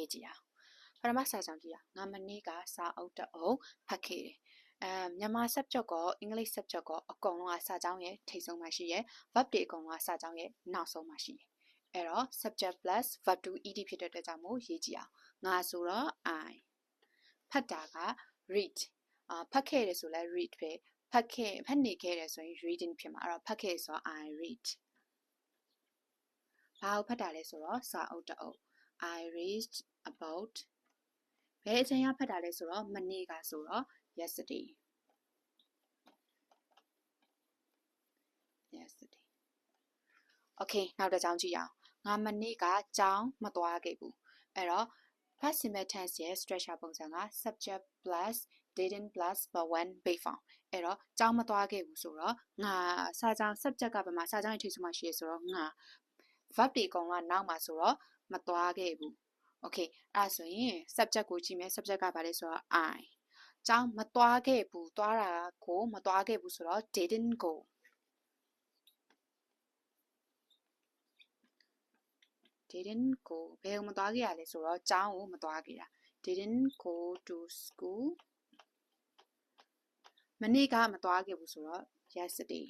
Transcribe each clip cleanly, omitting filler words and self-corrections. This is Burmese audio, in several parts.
ရေးကြည့်အောင်ပထမစာကြောင်းကြည့်အောင်ငါမနေ့ကစာအုပ်တအုပ်ဖတ်ခဲ့တယ်မြန်မာ subject ကောအင်္ဂလိပ် subject ကောအကုန်လုံးကစာကြောင်းရဲ့ထိပ်ဆုံးမှာရှိရယ် verb တွေအကုန်လုံးကစာကြောင်းရဲ့နောက်ဆုံးမှာရှိတယ်အဲ့တော့ subject plus verb to ed ဖြစ်တဲ့အတွက်ကြောင့်မို့ရေးကြည့်အောင်ငါဆိုတော့ I ဖတ်တာက read ဖတ်ခဲ့တယ်ဆိုလဲ read ပဲဖတ်နေခဲ့တယ်ဆိုရင် reading ဖြစ်မှာအဲ့တော့ဖတ်ခဲ့ဆိုတော့ I read ဘာကိုဖတ်တာလဲဆိုတော့စာအုပ်တအုပ် I read about ဘယ်အချိန်ကဖတ်တာလဲဆိုတော့မနေ့ကဆိုတော့ yesterday okay နောက်တစ်ကြောင်းကြည့်အောင်ငါမနေ့ကကြောင်းမသွားခဲ့ဘူးအဲ့တော့ past simple tense ရဲ့ structure ပုံစံက subject plus didn't plus but when be found အဲ့တော့ကြောင်းမသွားခဲ့ဘူးဆိုတော့ငါစာကြောင်း subject ကဘာမှစာကြောင်းရဲ့ထိပ်ဆုံးမှာရှိရဆိုတော့ငါ verb တွေအကုန်လုံးကနောက်မှာဆိုတော့မသွားခဲ့ဘူး okay အဲ့ဆိုရင် subject ကိုကြည့်မယ် subject ကဘာလဲဆိုတော့ I ကြောင်းမသွားခဲ့ဘူးသွားတာကိုမသွားခဲ့ဘူးဆိုတော့ didn't go didn't go ဘယ်ကိုမသွားခဲ့ရလဲဆိုတော့ကျောင်းကိုမသွားခဲ့တာ didn't go to school မနေ့ကမသွားခဲ့ဘူးဆိုတော့ yesterday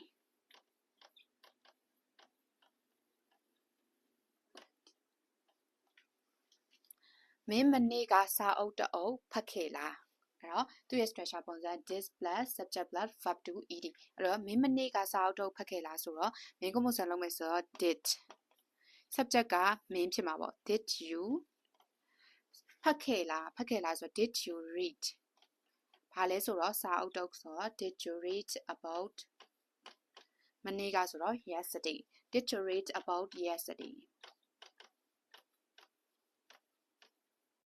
မင်းမနေ့ကစာအုပ်တအုပ်ဖတ်ခဲ့လားအဲ့တော့သူ့ရဲ့ structure ပုံစံ this plus subject plus verb to ed အဲ့တော့မင်းမနေ့ကစာအုပ်တအုပ်ဖတ်ခဲ့လားဆိုတော့မင်းကမစံလုံးမယ်ဆိုတော့ did subject ကမင်းဖြစ်မှာပေါ့ did you ဖတ်ခဲ့လားဆိုတော့ did you read ဘာလဲဆိုတော့စာအုပ်တအုပ်ဆိုတော့ did you read about မနေ့ကဆိုတော့ yesterday did you read about yesterday